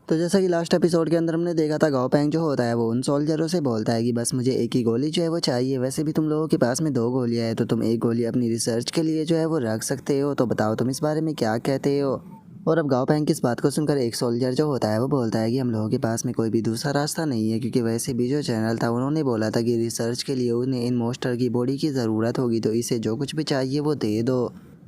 तो जैसा कि लास्ट एपिसोड के अंदर हमने देखा था, गाओ पैंग जो होता है वो उन सोल्जरों से बोलता है कि बस मुझे एक ही गोली जो है वो चाहिए। वैसे भी तुम लोगों के पास में 2 गोलियां है, तो तुम एक गोली अपनी रिसर्च के लिए जो है वो रख सकते हो। तो बताओ तुम इस बारे में क्या कहते हो। और अब गाओ पैंग की इस बात को सुनकर एक सोल्जर जो होता है वो बोलता है कि हम लोगों के पास में कोई भी दूसरा रास्ता नहीं है, क्योंकि वैसे भी जो जनरल था उन्होंने बोला था कि रिसर्च के लिए उन्हें इन मोस्टर की बॉडी की ज़रूरत होगी, तो इसे जो कुछ भी चाहिए वो दे दो।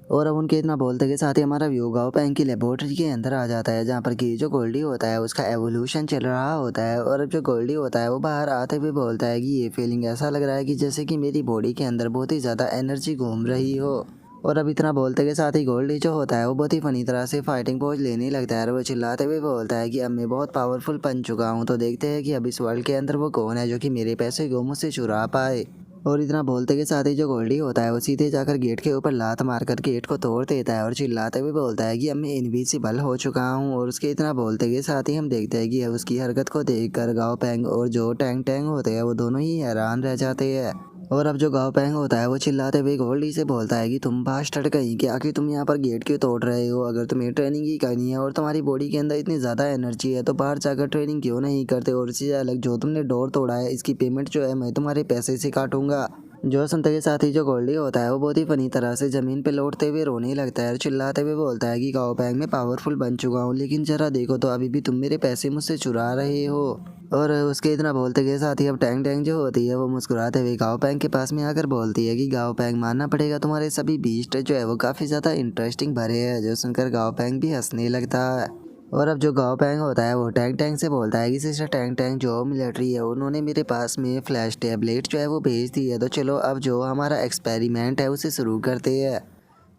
और अब उनके इतना बोलते के साथ ही हमारा व्यू गाओ पैंग की लेबोरेटरी के अंदर आ जाता है, जहाँ पर कि जो गोल्डी होता है उसका एवोल्यूशन चल रहा होता है। और अब जो गोल्डी होता है वो बाहर आते हुए बोलता है कि ये फीलिंग ऐसा लग रहा है कि जैसे कि मेरी बॉडी के अंदर बहुत ही ज़्यादा एनर्जी घूम रही हो। और अब इतना बोलते के साथ ही गोल्डी जो होता है वो बहुत ही फनी तरह से फाइटिंग पोज लेने लगता है और वो चिल्लाते हुए बोलता है कि अब मैं बहुत पावरफुल बन चुका हूँ। तो देखते हैं कि अब इस वर्ल्ड के अंदर वो कौन है जो कि मेरे पैसे को मुझसे चुरा पाए। और इतना बोलते के साथ ही जो गोल्डी होता है वो सीधे जाकर गेट के ऊपर लात मारकर गेट को तोड़ देता है और चिल्लाते हुए बोलता है कि अब मैं इनविजिबल हो चुका हूँ। और उसके इतना बोलते के साथ ही हम देखते हैं कि अब उसकी हरकत को देखकर गाओ पैंग और जो टैंग टैंग होते हैं वो दोनों ही हैरान रह जाते हैं। और अब जो गाओ पैंग होता है वो चिल्लाते हुए गोल्डी से बोलता है कि तुम बास्टर्ड कहीं के, आखिर तुम यहाँ पर गेट क्यों तोड़ रहे हो। अगर तुम्हें ट्रेनिंग ही करनी है और तुम्हारी बॉडी के अंदर इतनी ज़्यादा एनर्जी है तो बाहर जाकर ट्रेनिंग क्यों नहीं करते। और इससे अलग जो तुमने डोर तोड़ा है इसकी पेमेंट जो है मैं तुम्हारे पैसे से काटूंगा। जो सुनते के साथ ही जो गोल्डी होता है वो बहुत ही फनी तरह से ज़मीन पे लौटते हुए रोने लगता है और चिल्लाते हुए बोलता है कि गाओ पैंग में पावरफुल बन चुका हूँ, लेकिन जरा देखो तो अभी भी तुम मेरे पैसे मुझसे चुरा रहे हो। और उसके इतना बोलते के साथ ही अब टैंग टैंग जो होती है वो मुस्कुराते हुए गाओ पैंग के पास में आकर बोलती है कि गाओ पैंग मानना पड़ेगा तुम्हारे सभी बीस्ट जो है वो काफ़ी ज़्यादा इंटरेस्टिंग भरे हैं। जो सुनकर गाओ पैंग भी हंसने लगता है। और अब जो गाओ पैंग होता है वो टैंग टैंग से बोलता है कि सिस्टर टैंग टैंग जो मिलिट्री है उन्होंने मेरे पास में फ्लैश टैबलेट जो है वो भेज दी है, तो चलो अब जो हमारा एक्सपेरिमेंट है उसे शुरू करते हैं।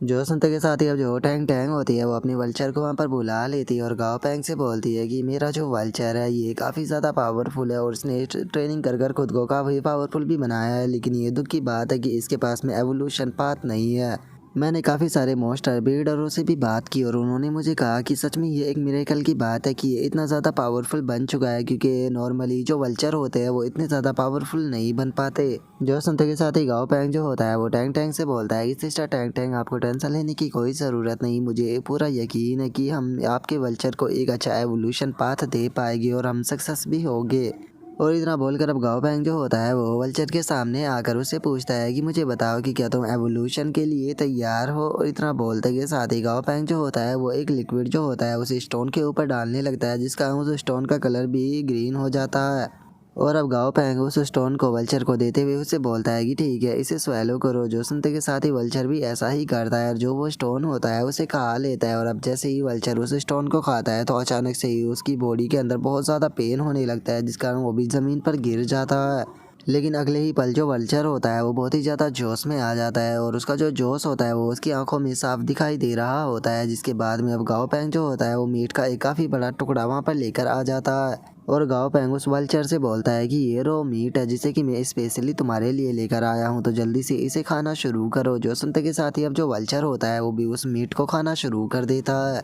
जो सुनते के साथ ही अब जो टैंग टैंग होती है वो अपनी वल्चर को वहाँ पर बुला लेती है और गाओ पैंग से बोलती है कि मेरा जो वल्चर है ये काफ़ी ज़्यादा पावरफुल है और इसने ट्रेनिंग कर कर खुद को काफ़ी पावरफुल भी बनाया है, लेकिन ये दुख की बात है कि इसके पास में एवोल्यूशन पाथ नहीं है। मैंने काफ़ी सारे मोस्टर ब्रीडरों से भी बात की और उन्होंने मुझे कहा कि सच में ये एक मिरेकल की बात है कि ये इतना ज़्यादा पावरफुल बन चुका है, क्योंकि नॉर्मली जो वल्चर होते हैं वो इतने ज़्यादा पावरफुल नहीं बन पाते। जो सुनते के साथ ही गाओ पैंग जो होता है वो टैंग टैंग से बोलता है कि सिस्टर टैंग टैंग आपको टेंशन लेने की कोई ज़रूरत नहीं, मुझे पूरा यकीन है कि हम आपके वल्चर को एक अच्छा एवोल्यूशन पाथ दे पाएंगे और हम सक्सेस भी होंगे। और इतना बोलकर अब गाओ पैंग जो होता है वो वल्चर के सामने आकर उससे पूछता है कि मुझे बताओ कि क्या तुम एवोल्यूशन के लिए तैयार हो। और इतना बोलते के साथ ही गाओ पैंग जो होता है वो एक लिक्विड जो होता है उसे स्टोन के ऊपर डालने लगता है, जिसका उस स्टोन का कलर भी ग्रीन हो जाता है। और अब गाओ पैंग उस स्टोन को वल्चर को देते हुए उससे बोलता है कि ठीक है इसे स्वेलो करो। जो सुनते के साथ ही वल्चर भी ऐसा ही करता है और जो वो स्टोन होता है उसे खा लेता है। और अब जैसे ही वल्चर उस स्टोन को खाता है तो अचानक से ही उसकी बॉडी के अंदर बहुत ज़्यादा पेन होने लगता है, जिस कारण वो भी ज़मीन पर गिर जाता है। लेकिन अगले ही पल जो वल्चर होता है वो बहुत ही ज़्यादा जोश में आ जाता है और उसका जो जोश होता है वो उसकी आंखों में साफ दिखाई दे रहा होता है, जिसके बाद में अब गाओ पैंग जो होता है वो मीट का एक काफ़ी बड़ा टुकड़ा वहाँ पर लेकर आ जाता है। और गाओ पैंग उस वल्चर से बोलता है कि ये रो मीट है जिसे कि मैं स्पेशली तुम्हारे लिए लेकर आया हूँ, तो जल्दी से इसे खाना शुरू करो। जो सुनते के साथ ही अब जो वल्चर होता है वो भी उस मीट को खाना शुरू कर देता है।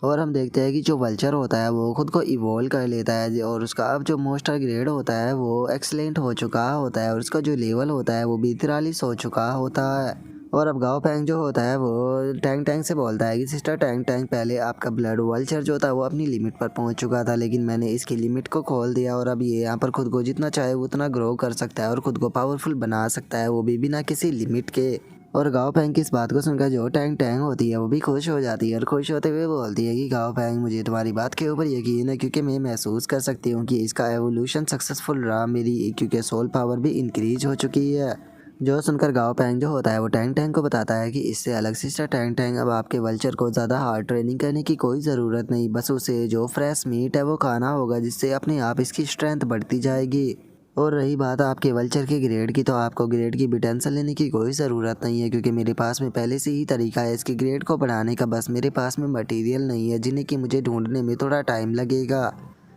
और हम देखते हैं कि जो वल्चर होता है वो खुद को इवॉल्व कर लेता है और उसका अब जो मोस्टर ग्रेड होता है वो एक्सलेंट हो चुका होता है और उसका जो लेवल होता है वो भी 43 हो चुका होता है। और अब गाओ पैंग जो होता है वो टैंग टैंग से बोलता है कि सिस्टर टैंग टैंग पहले आपका ब्लड वल्चर जो था वो अपनी लिमिट पर पहुंच चुका था, लेकिन मैंने इसकी लिमिट को खोल दिया और अब ये यहाँ पर खुद को जितना चाहे उतना ग्रो कर सकता है और खुद को पावरफुल बना सकता है, वो भी बिना किसी लिमिट के। और गाओ पैंग की इस बात को सुनकर जो टैंग टैंग होती है वो भी खुश हो जाती है और खुश होते हुए बोलती है कि गाओ पैंग मुझे तुम्हारी बात के ऊपर यकीन है, क्योंकि मैं महसूस कर सकती हूँ कि इसका एवोल्यूशन सक्सेसफुल रहा, मेरी क्योंकि सोल पावर भी इंक्रीज हो चुकी है। जो सुनकर गाओ पैंग जो होता है वो टैंग टैंग को बताता है कि इससे अलग सिस्टर टैंग टैंग अब आपके वल्चर को ज़्यादा हार्ड ट्रेनिंग करने की कोई ज़रूरत नहीं, बस उसे जो फ्रेश मीट है वो खाना होगा, जिससे अपने आप इसकी स्ट्रेंथ बढ़ती जाएगी। और रही बात आपके वल्चर के ग्रेड की, तो आपको ग्रेड की भी टेंशन लेने की कोई ज़रूरत नहीं है, क्योंकि मेरे पास में पहले से ही तरीका है इसके ग्रेड को बढ़ाने का, बस मेरे पास में मटेरियल नहीं है जिन्हें कि मुझे ढूंढने में थोड़ा टाइम लगेगा।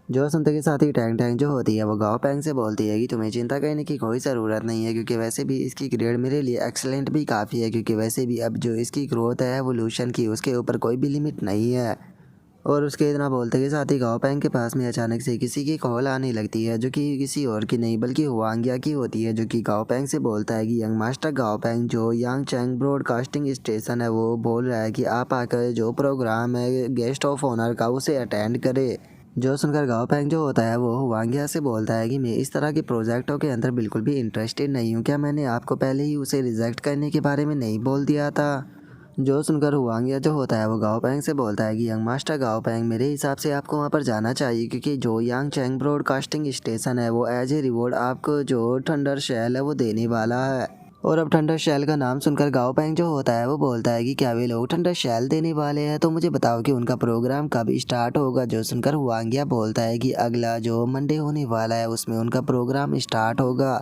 जो सुनते के साथ ही टैंग टैंग जो होती है वो गाओ पैंग से बोलती है कि तुम्हें चिंता करने की कोई ज़रूरत नहीं है, क्योंकि वैसे भी इसकी ग्रेड मेरे लिए एक्सेलेंट भी काफ़ी है, क्योंकि वैसे भी अब जो इसकी ग्रोथ है एवोल्यूशन की उसके ऊपर कोई भी लिमिट नहीं है। और उसके इतना बोलते के साथ ही गाओ पैंग के पास में अचानक से किसी की कॉल आने लगती है, जो कि किसी और की नहीं बल्कि हुआंगिया की होती है, जो कि गाओ पैंग से बोलता है कि यंग मास्टर गाओ पैंग जो यांग चैंग ब्रॉडकास्टिंग स्टेशन है वो बोल रहा है कि आप आकर जो प्रोग्राम है गेस्ट ऑफ ऑनर का उसे अटेंड करें। जो सुनकर गाओ पेंग जो होता है वो वांगिया से बोलता है कि मैं इस तरह के प्रोजेक्टों के अंदर बिल्कुल भी इंटरेस्टेड नहीं हूँ। क्या मैंने आपको पहले ही उसे रिजेक्ट करने के बारे में नहीं बोल दिया था। जो सुनकर हुआंगिया जो होता है वो गाओ पेंग से बोलता है कि यंग मास्टर गाओ पेंग, मेरे हिसाब से आपको वहाँ पर जाना चाहिए क्योंकि जो यांग चैंग ब्रॉडकास्टिंग स्टेशन है वो एज ए रिवॉर्ड आपको जो थंडर शेल है वो देने वाला है। और अब थंडर शेल का नाम सुनकर गाओ पेंग जो होता है वो बोलता है कि क्या वे लोग थंडर शेल देने वाले हैं, तो मुझे बताओ कि उनका प्रोग्राम कब स्टार्ट होगा। जो सुनकर हुआंगिया बोलता है कि अगला जो मंडे होने वाला है उसमें उनका प्रोग्राम स्टार्ट होगा।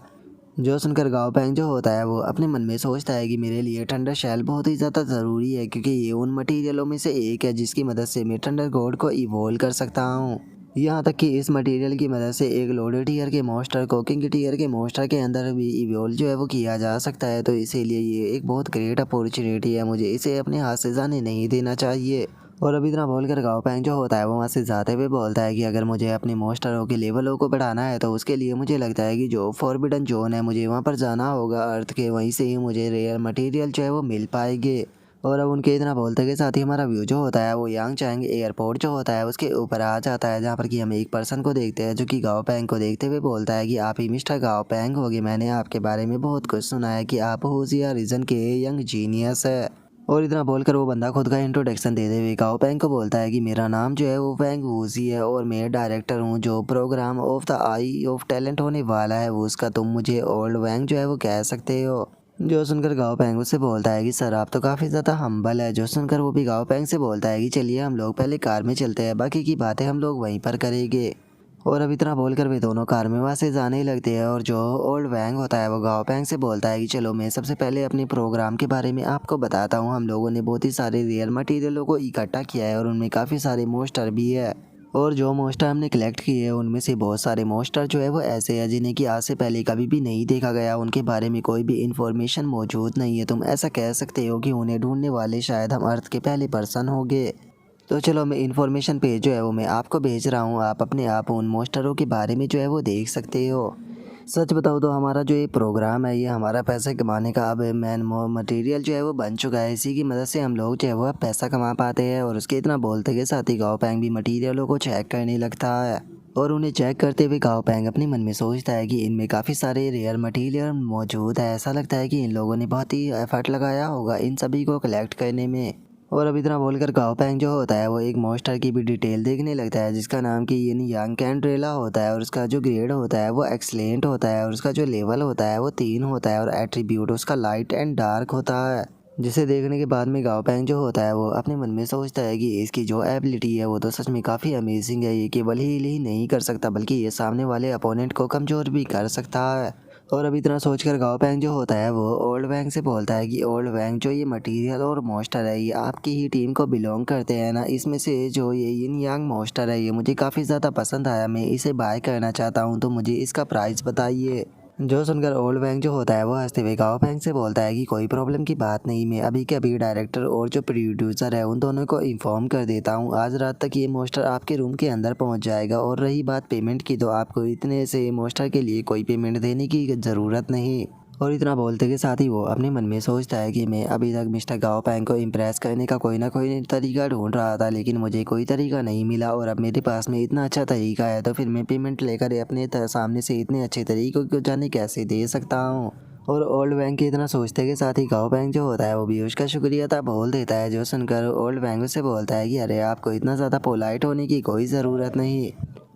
जो सुनकर गाओ पेंग जो होता है वो अपने मन में सोचता है कि मेरे लिए थंडर शेल बहुत ही ज़्यादा ज़रूरी है क्योंकि ये उन मटेरियलों में से एक है जिसकी मदद से मैं थंडर गॉड को इवोल्व कर सकता हूँ। यहाँ तक कि इस मटेरियल की मदद से एक लोडेड टीयर के मॉन्स्टर को किंग टीयर के मॉन्स्टर के अंदर भी इवोल्व जो है वो किया जा सकता है, तो इसीलिए ये एक बहुत ग्रेट अपॉर्चुनिटी है, मुझे इसे अपने हाथ से जाने नहीं देना चाहिए। और अब इतना बोलकर गाओ पेंग जो होता है वो वहाँ से जाते हुए बोलता है कि अगर मुझे अपने मॉन्स्टरों के लेवलों को बढ़ाना है तो उसके लिए मुझे लगता है कि जो फॉरबिडन जोन है मुझे वहाँ पर जाना होगा अर्थ के, वहीं से ही मुझे रेयर मटेरियल जो है वो मिल पाएंगे। और अब उनके इतना बोलते के साथ ही हमारा व्यू जो होता है वो यांग चैंग एयरपोर्ट जो होता है उसके ऊपर आ जाता है, जहाँ पर कि हम एक पर्सन को देखते हैं जो कि गाओ पेंग को देखते हुए बोलता है कि आप ही मिस्टर गाओ पेंग होगे, मैंने आपके बारे में बहुत कुछ सुना है कि आप होशियार रीजन के यंग जीनियस है। और इतना बोलकर वो बंदा खुद का इंट्रोडक्शन देते हुए गाओ पेंग को बोलता है कि मेरा नाम जो है वो पेंग वूजी है और मैं डायरेक्टर हूँ जो programme of the eye of talent होने वाला है वो उसका तुम मुझे ओल्ड वैंग जो है वो कह सकते हो। जो सुनकर गाओ पेंग उससे बोलता है कि सर आप तो काफ़ी ज़्यादा हम्बल है। जो सुनकर वो भी गाओ पेंग से बोलता है कि चलिए हम लोग पहले कार में चलते हैं, बाकी की बातें हम लोग वहीं पर करेंगे। और अब इतना बोलकर वे दोनों कार में वहाँ से जाने ही लगते हैं और जो ओल्ड वैंग होता है वो गाओ पेंग से बोलता है कि चलो मैं सबसे पहले अपने प्रोग्राम के बारे में आपको बताता हूँ। हम लोगों ने बहुत ही सारे रियल मटेरियलों को इकट्ठा किया है और उनमें काफ़ी सारे मोस्टर भी है। और जो मोस्टर हमने कलेक्ट किए हैं उनमें से बहुत सारे मोस्टर जो है वो ऐसे हैं जिन्हें कि आज से पहले कभी भी नहीं देखा गया, उनके बारे में कोई भी इंफॉर्मेशन मौजूद नहीं है। तुम ऐसा कह सकते हो कि उन्हें ढूंढने वाले शायद हम अर्थ के पहले पर्सन होंगे। तो चलो मैं इन्फॉर्मेशन पेज जो है वो मैं आपको भेज रहा हूँ, आप अपने आप उन मोस्टरों के बारे में जो है वो देख सकते हो। सच बताओ तो हमारा जो ये प्रोग्राम है ये हमारा पैसे कमाने का अब मेन मटेरियल जो है वो बन चुका है, इसी की मदद से हम लोग जो है वो अब पैसा कमा पाते हैं। और उसके इतना बोलते के साथ ही गाओ पेंग भी मटेरियलों को चेक करने लगता है और उन्हें चेक करते हुए गाओ पेंग अपने मन में सोचता है कि इनमें काफ़ी सारे रेयर मटेरियल मौजूद है। ऐसा लगता है कि इन लोगों ने बहुत ही एफर्ट लगाया होगा इन सभी को कलेक्ट करने में। और अब इतना बोलकर गाओ पेंग जो होता है वो एक मॉन्स्टर की भी डिटेल देखने लगता है जिसका नाम कि यानी यांग कैंड्रेला होता है और उसका जो ग्रेड होता है वो एक्सलेंट होता है और उसका जो लेवल होता है वो 3 होता है और एट्रीब्यूट उसका लाइट एंड डार्क होता है। जिसे देखने के बाद में गाओ पेंग जो होता है वो अपने मन में सोचता है कि इसकी जो एबिलिटी है वो तो सच में काफ़ी अमेजिंग है, ये केवल ही नहीं कर सकता बल्कि ये सामने वाले अपोनेंट को कमज़ोर भी कर सकता है। और अब इतना सोचकर गाओ पेंग जो होता है वो ओल्ड वैंग से बोलता है कि ओल्ड वैंग जो ये मटेरियल और मॉन्स्टर है ये आपकी ही टीम को बिलोंग करते हैं ना, इसमें से जो ये यिन यांग मॉन्स्टर है ये मुझे काफ़ी ज़्यादा पसंद आया, मैं इसे बाय करना चाहता हूँ, तो मुझे इसका प्राइस बताइए। जो सुनकर ओल्ड वैंग जो होता है वो हंसते हुए गाओ पेंग से बोलता है कि कोई प्रॉब्लम की बात नहीं, मैं अभी के अभी डायरेक्टर और जो प्रोड्यूसर है उन दोनों को इन्फॉर्म कर देता हूँ, आज रात तक ये मोस्टर आपके रूम के अंदर पहुँच जाएगा। और रही बात पेमेंट की तो आपको इतने से मोस्टर के लिए कोई पेमेंट देने की ज़रूरत नहीं। और इतना बोलते के साथ ही वो अपने मन में सोचता है कि मैं अभी तक मिस्टर गाओ पेंग को इम्प्रेस करने का कोई ना कोई तरीका ढूंढ रहा था लेकिन मुझे कोई तरीका नहीं मिला और अब मेरे पास में इतना अच्छा तरीका है तो फिर मैं पेमेंट लेकर अपने सामने से इतने अच्छे तरीकों को जाने कैसे दे सकता हूँ। और ओल्ड वैंग के इतना सोचते के साथ ही गाओ पेंग जो होता है वो भी उसका शुक्रिया था बोल देता है। जो सुनकर ओल्ड वैंग से बोलता है कि अरे आपको इतना ज़्यादा पोलाइट होने की कोई ज़रूरत नहीं।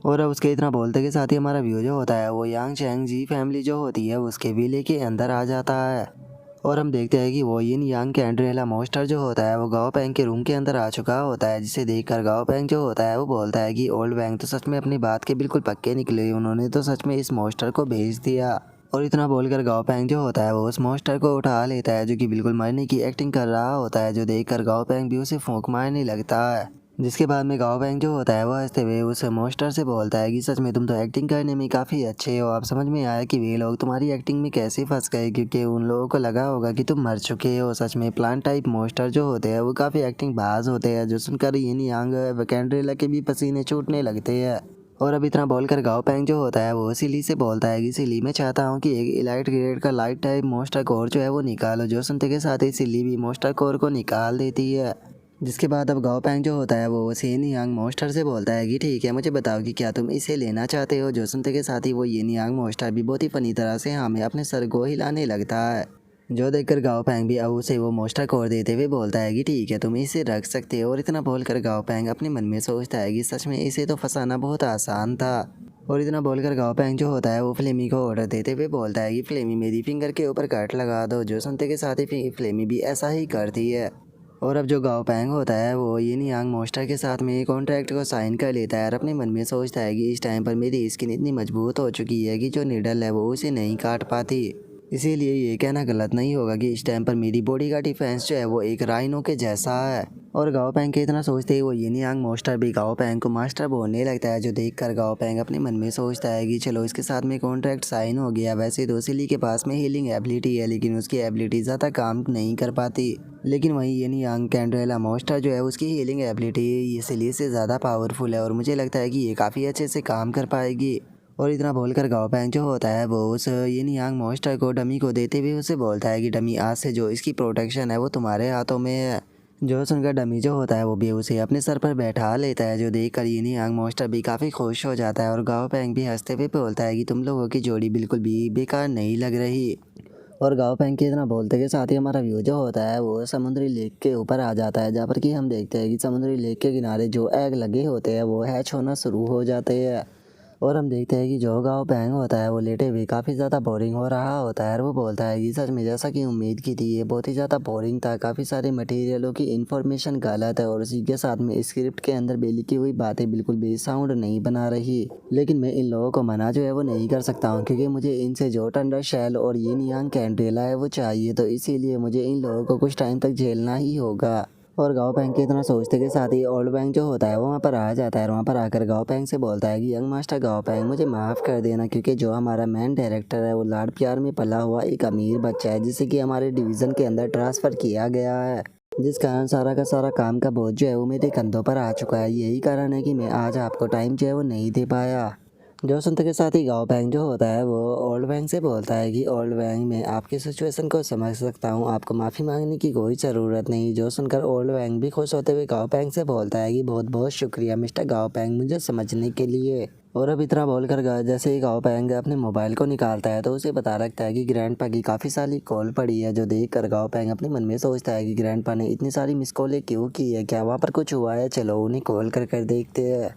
और अब उसके इतना बोलते के साथ ही हमारा व्यू जो होता है वो यांग चैंग जी फैमिली जो होती है उसके विले के अंदर आ जाता है और हम देखते हैं कि वो यिन यांग कैंड्रेला मॉन्स्टर जो होता है वो गाओ पेंग के रूम के अंदर आ चुका होता है, जिसे देखकर गाओ पेंग जो होता है वो बोलता है कि ओल्ड वैंग तो सच में अपनी बात के बिल्कुल पक्के निकले, उन्होंने तो सच में इस मॉन्स्टर को भेज दिया। और इतना बोलकर गाओ पेंग जो होता है वो उस मॉन्स्टर को उठा लेता है जो कि बिल्कुल मरने की एक्टिंग कर रहा होता है, जो देखकर गाओ पेंग भी उसे फूंक मारने लगता है। जिसके बाद में गाओ पेंग जो होता है वो हंसते हुए उस मॉन्स्टर से बोलता है कि सच में तुम तो एक्टिंग करने में काफ़ी अच्छे हो, अब समझ में आया कि वे लोग तुम्हारी एक्टिंग में कैसे फंस गए क्योंकि उन लोगों को लगा होगा कि तुम मर चुके हो। सच में प्लांट टाइप मॉन्स्टर जो होते हैं वो काफ़ी एक्टिंग बाज होते हैं, जो सुनकर यिन यांग वैकेंड्रेला के भी पसीने छूटने लगते हैं। और अब इतना बोलकर गाओ पेंग जो होता है वो सिली से बोलता है कि सिली मैं चाहता हूँ कि एक इलाइट ग्रेड का लाइट टाइप मॉन्स्टर कोर जो है वो निकालो। जो सुनते के साथ ही सिली भी मॉन्स्टर कोर को निकाल देती है। जिसके बाद अब गाओ पैंग जो होता है वो येन यांग मॉन्स्टर से बोलता है कि ठीक है, मुझे बताओ कि क्या तुम इसे लेना चाहते हो। जो सुनते के साथ ही वो येन यांग मॉन्स्टर भी बहुत ही फनी तरह से हमें अपने सर को हिलाने लगता है। जो देखकर गाओ पैंग भी अब उसे वो मॉन्स्टर कोड देते हुए बोलता है कि ठीक है, तुम इसे रख सकते हो। और इतना बोलकर गाओ पैंग अपने मन में सोचता है कि सच में इसे तो फंसाना बहुत आसान था। और इतना बोलकर गाओ पैंग जो होता है वो फ्लेमी को ऑर्डर देते हुए बोलता है कि फ्लेमी मेरी फिंगर के ऊपर कट लगा दो। जो सुनते के साथ ही फ्लेमी भी ऐसा ही करती है। और अब जो गाओ पैंग होता है वो येन यांग मॉन्स्टर के साथ में कॉन्ट्रैक्ट को साइन कर लेता है और अपने मन में सोचता है कि इस टाइम पर मेरी स्किन इतनी मजबूत हो चुकी है कि जो नीडल है वो उसे नहीं काट पाती। इसीलिए ये कहना गलत नहीं होगा कि इस टाइम पर मेरी बॉडी का डिफेंस जो है वो एक राइनो के जैसा है। और गाओ पैंग के इतना सोचते ही वो येन यांग मॉन्स्टर भी गाओ पैंग को मास्टर बोलने लगता है। जो देखकर गाओ पैंग अपने मन में सोचता है कि चलो इसके साथ में कॉन्ट्रैक्ट साइन हो गया। वैसे तो सिली के पास में हीलिंग एबिलिटी है, लेकिन उसकी एबिलिटी ज़्यादा काम नहीं कर पाती। लेकिन वहीं येन यांग कैंड्रेला मॉन्स्टर जो है उसकी हीलिंग एबिलिटी ये सिली से ज़्यादा पावरफुल है और मुझे लगता है कि ये काफ़ी अच्छे से काम कर पाएगी। और इतना बोलकर गाओ पैंग जो होता है वो उस येन यांग मॉन्स्टर को डमी को देते हुए उसे बोलता है कि डमी, आज से जो इसकी प्रोटेक्शन है वो तुम्हारे हाथों में है। जो सुनकर डमी जो होता है वो भी उसे अपने सर पर बैठा लेता है। जो देखकर येन यांग मॉन्स्टर भी काफ़ी खुश हो जाता है और गाओ पैंग भी हंसते हुए बोलता है कि तुम लोगों की जोड़ी बिल्कुल भी बेकार नहीं लग रही। और गाओ पैंग के इतना बोलते के साथ ही हमारा व्यू जो होता है वो समुद्री लेक के ऊपर आ जाता है, जहाँ पर कि हम देखते हैं कि समुद्री लेक के किनारे जो एग लगे होते हैं वो हैच होना शुरू हो जाते हैं। और हम देखते हैं कि जो गाओ पैंग होता है वो लेटे हुए काफ़ी ज़्यादा बोरिंग हो रहा होता है और वो बोलता है कि सच में जैसा कि उम्मीद की थी ये बहुत ही ज़्यादा बोरिंग था। काफ़ी सारे मटेरियलों की इन्फॉर्मेशन गलत है और उसी के साथ में स्क्रिप्ट के अंदर भी लिखी हुई बातें बिल्कुल भी साउंड नहीं बना रही। लेकिन मैं इन लोगों को मना जो है वो नहीं कर सकता हूँ, क्योंकि मुझे इनसे जो टंडर शेल और येन यांग कैंड्रेला है वो चाहिए, तो इसीलिए मुझे इन लोगों को कुछ टाइम तक झेलना ही होगा। और गाओ पैंग के इतना सोचते के साथ ही ओल्ड पैंग जो होता है वो वहाँ पर आ जाता है और वहाँ पर आकर गाओ पैंग से बोलता है कि यंग मास्टर गाओ पैंग, मुझे माफ़ कर देना, क्योंकि जो हमारा मेन डायरेक्टर है वो लाड प्यार में पला हुआ एक अमीर बच्चा है जिसे कि हमारे डिवीज़न के अंदर ट्रांसफ़र किया गया है, जिस कारण सारा का सारा काम का बोझ जो है वो मेरे कंधों पर आ चुका है। यही कारण है कि मैं आज आपको टाइम जो है वो नहीं दे पाया। जो सुनते के साथ ही गाओ पैंग जो होता है वो ओल्ड पैंग से बोलता है कि ओल्ड पैंग, मैं आपकी सिचुएशन को समझ सकता हूँ, आपको माफ़ी मांगने की कोई ज़रूरत नहीं। जो सुनकर ओल्ड पैंग भी खुश होते हुए गाओ पैंग से बोलता है कि बहुत बहुत शुक्रिया मिस्टर गाओ पैंग मुझे समझने के लिए। और अब इतना बोलकर जैसे ही गाओ पैंग अपने मोबाइल को निकालता है तो उसे पता लगता है कि ग्रैंडपा की काफ़ी सारी कॉल पड़ी है। जो देख कर गाओ पैंग अपने मन में सोचता है कि ग्रैंडपा ने इतनी सारी मिस कॉलें क्यों की है, क्या वहाँ पर कुछ हुआ है, चलो उन्हें कॉल कर देखते हैं।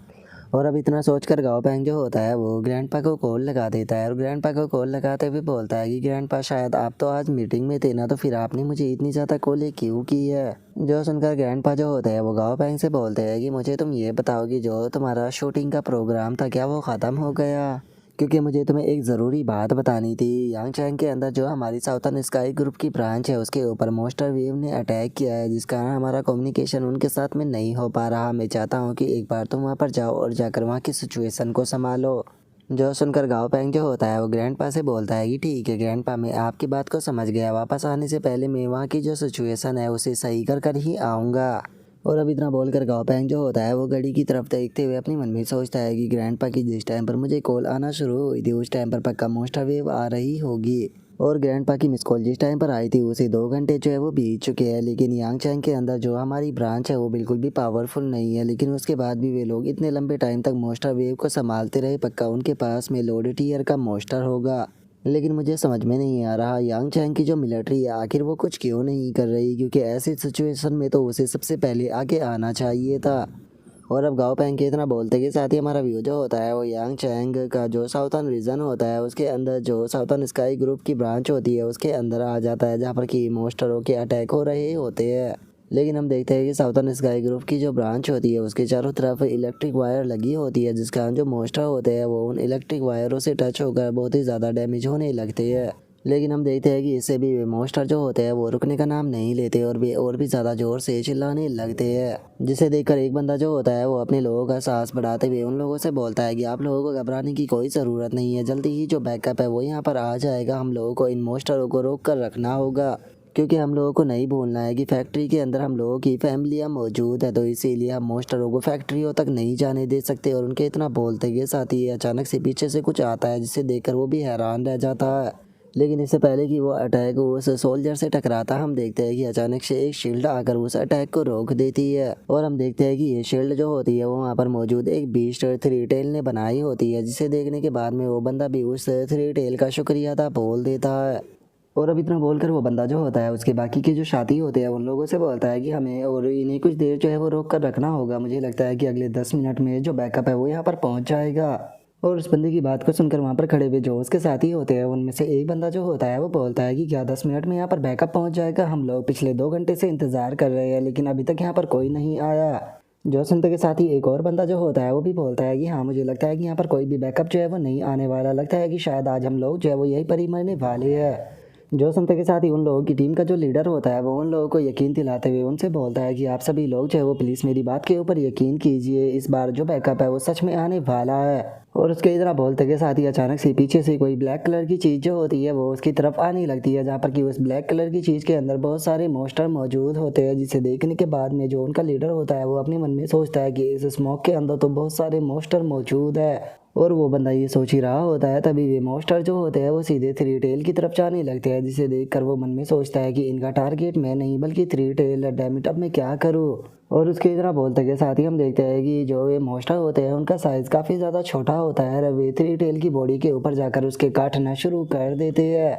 और अब इतना सोचकर गाओ पैंग जो होता है वो ग्रैंडपा को कॉल लगा देता है और ग्रैंडपा को कॉल लगाते हुए बोलता है कि ग्रैंडपा, शायद आप तो आज मीटिंग में थे ना, तो फिर आपने मुझे इतनी ज़्यादा कॉलें क्यों की है। जो सुनकर ग्रैंडपा जो होता है वो गाओ पैंग से बोलते हैं कि मुझे तुम ये बताओ कि जो तुम्हारा शूटिंग का प्रोग्राम था क्या वो ख़त्म हो गया, क्योंकि मुझे तुम्हें एक ज़रूरी बात बतानी थी। यांगचैंग के अंदर जो हमारी साउथर्न स्काई ग्रुप की ब्रांच है उसके ऊपर मॉन्स्टर वेव ने अटैक किया है, जिस कारण हमारा कम्युनिकेशन उनके साथ में नहीं हो पा रहा। मैं चाहता हूँ कि एक बार तुम वहाँ पर जाओ और जाकर वहाँ की सिचुएशन को संभालो। जो सुनकर गाओ पैंग जो होता है वो ग्रैंडपा से बोलता है कि ठीक है ग्रैंडपा, मैं आपकी बात को समझ गया, वापस आने से पहले मैं वहाँ की जो सिचुएशन है उसे सही कर ही आऊँगा। और अब इतना बोलकर गाओ पैंग जो होता है वो घड़ी की तरफ देखते हुए अपने मन में सोचता है कि ग्रैंडपा की जिस टाइम पर मुझे कॉल आना शुरू हुई थी उस टाइम पर पक्का मॉन्स्टर वेव आ रही होगी। और ग्रैंडपा की मिस कॉल जिस टाइम पर आई थी उसे 2 घंटे जो है वो बीत चुके हैं, लेकिन यांगचैंग के अंदर जो हमारी ब्रांच है वो बिल्कुल भी पावरफुल नहीं है। लेकिन उसके बाद भी वे लोग इतने लंबे टाइम तक मॉन्स्टर वेव को संभालते रहे, पक्का उनके पास में लोड टीयर का मॉन्स्टर होगा। लेकिन मुझे समझ में नहीं आ रहा यांगचैंग की जो मिलिट्री है आखिर वो कुछ क्यों नहीं कर रही, क्योंकि ऐसी सिचुएशन में तो उसे सबसे पहले आगे आना चाहिए था। और अब गाओ पैंग के इतना बोलते के साथ ही हमारा व्यू जो होता है वो यांगचैंग का जो साउथर्न रीजन होता है उसके अंदर जो साउथर्न स्काई ग्रुप की ब्रांच होती है उसके अंदर आ जाता है, जहाँ पर कि मॉन्स्टरों के अटैक हो रहे होते हैं। लेकिन हम देखते हैं कि साउथर्न स्काई ग्रुप की जो ब्रांच होती है उसके चारों तरफ इलेक्ट्रिक वायर लगी होती है, जिस कारण जो मॉन्स्टर होते हैं वो उन इलेक्ट्रिक वायरों से टच होकर बहुत ही ज़्यादा डैमेज होने लगते हैं। लेकिन हम देखते हैं कि इससे भी वे मॉन्स्टर जो होते हैं वो रुकने का नाम नहीं लेते और भी ज़्यादा ज़ोर से चिल्लाने लगते हैं, जिसे देखकर एक बंदा जो होता है वो अपने लोगों का साहस बढ़ाते हुए उन लोगों से बोलता है कि आप लोगों को घबराने की कोई ज़रूरत नहीं है, जल्दी ही जो बैकअप है वो यहाँ पर आ जाएगा। हम लोगों को इन मॉन्स्टरों को रोक कर रखना होगा, क्योंकि हम लोगों को नहीं भूलना है कि फैक्ट्री के अंदर हम लोगों की फैमिलियाँ मौजूद है, तो इसीलिए हम मॉन्स्टरों को फैक्ट्रियों तक नहीं जाने दे सकते। और उनके इतना बोलते के साथ ही अचानक से पीछे से कुछ आता है जिसे देखकर वो भी हैरान रह जाता है। लेकिन इससे पहले कि वो अटैक उस सोल्जर से टकराता, हम देखते हैं कि अचानक से एक शील्ड आकर उस अटैक को रोक देती है। और हम देखते हैं कि ये शील्ड जो होती है वो वहाँ पर मौजूद एक बीस्ट थ्री टेल ने बनाई होती है, जिसे देखने के बाद में वो बंदा भी उस थ्री टेल का शुक्रिया अदा बोल देता है। और अब इतना बोलकर वो बंदा जो होता है उसके बाकी के जो साथी होते हैं उन लोगों से बोलता है कि हमें और इन्हें कुछ देर जो है वो रोक कर रखना होगा। मुझे लगता है कि अगले 10 मिनट में जो बैकअप है वो यहाँ पर पहुँच जाएगा। और उस बंदे की बात को सुनकर वहाँ पर खड़े हुए जो उसके साथी होते हैं उनमें से एक बंदा जो होता है वो बोलता है कि क्या 10 मिनट में यहाँ पर बैकअप पहुँच जाएगा? हम लोग पिछले 2 घंटे से इंतज़ार कर रहे हैं लेकिन अभी तक यहाँ पर कोई नहीं आया। जो सुनते के साथ ही एक और बंदा जो होता है वो भी बोलता है कि हाँ, मुझे लगता है कि यहाँ पर कोई भी बैकअप जो है वो नहीं आने वाला। लगता है कि शायद आज हम लोग जो है वो यहीं पर ही मरने वाले हैं। जो सुनते के साथ ही उन लोगों की टीम का जो लीडर होता है वो उन लोगों को यकीन दिलाते हुए उनसे बोलता है कि आप सभी लोग जो है वो प्लीज़ मेरी बात के ऊपर यकीन कीजिए, इस बार जो बैकअप है वो सच में आने वाला है। और उसके इतना बोलते के साथ ही अचानक से पीछे से कोई ब्लैक कलर की चीज़ जो होती है वो उसकी तरफ आने लगती है, जहाँ पर कि उस ब्लैक कलर की चीज़ के अंदर बहुत सारे मॉन्स्टर मौजूद होते हैं, जिसे देखने के बाद में जो उनका लीडर होता है वो अपने मन में सोचता है कि इस स्मोक के अंदर तो बहुत सारे मॉन्स्टर मौजूद है। और वो बंदा ये सोच ही रहा होता है तभी वे मॉन्स्टर जो होते हैं वो सीधे थ्री टेल की तरफ जाने लगते हैं, जिसे देखकर वो मन में सोचता है कि इनका टारगेट मैं नहीं बल्कि थ्री टेल, डैम इट, अब मैं क्या करूँ। और उसके इतना बोलते के साथ ही हम देखते हैं कि जो ये मॉन्स्टर होते हैं उनका साइज़ काफ़ी ज़्यादा छोटा होता है और वे थ्री टेल की बॉडी के ऊपर जाकर उसके काटना शुरू कर देते हैं।